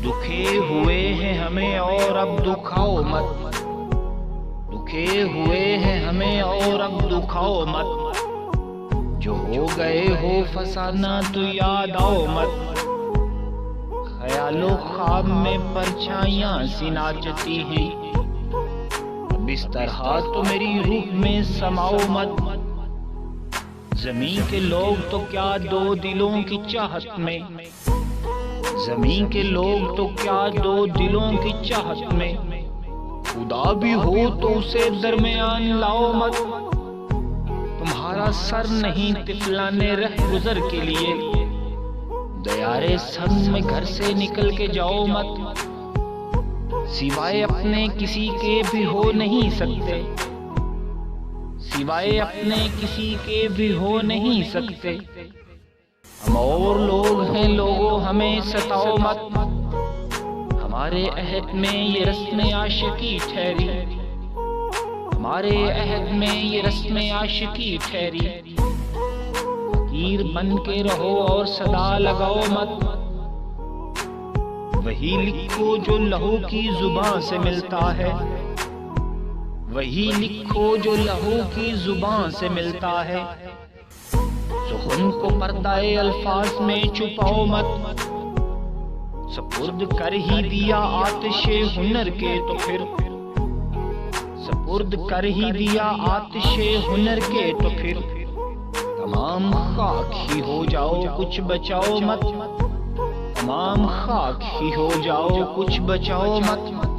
दुखे हुए हैं हमें और अब दुखाओ मत, दुखे हुए हैं हमें और अब दुखाओ मत, जो हो गए हो फसाना तो याद आओ मत। ख्यालों ख्वाब में परछाइयां सी नाचती हैं, अब इस तरह तो मेरी रूह में समाओ मत। ज़मीं के लोग तो क्या दो दिलों की चाहत में, ज़मीं के लोग तो क्या दो दिलों की चाहत में, खुदा भी हो तो उसे दरमियान लाओ मत। तुम्हारा सर नहीं तिफलाने रह गुजर के लिए, दयारे संग में घर से निकल के जाओ मत। सिवाय अपने किसी के भी हो नहीं सकते, सिवाय अपने किसी के भी हो नहीं सकते। हम और लोग हैं लोगों हमें सताओ मत, हमारे अहद में ये रस्म आशिकी ठहरी, हमारे अहद में ये रस्म आशिकी ठहरी। फकीर बन के रहो और सदा लगाओ मत, वही लिखो जो लहू की जुबान से मिलता है, वही लिखो जो लहू की जुबान से मिलता है। सुखन को पर्दाए अल्फाज में छुपाओ मत, सपुर्द कर ही दिया आतिशे हुनर के तो फिर, सपुर्द कर ही दिया आतिशे हुनर के तो फिर, तमाम खाक ही हो जाओ कुछ बचाओ मत, तमाम खाक ही हो जाओ कुछ बचाओ मत।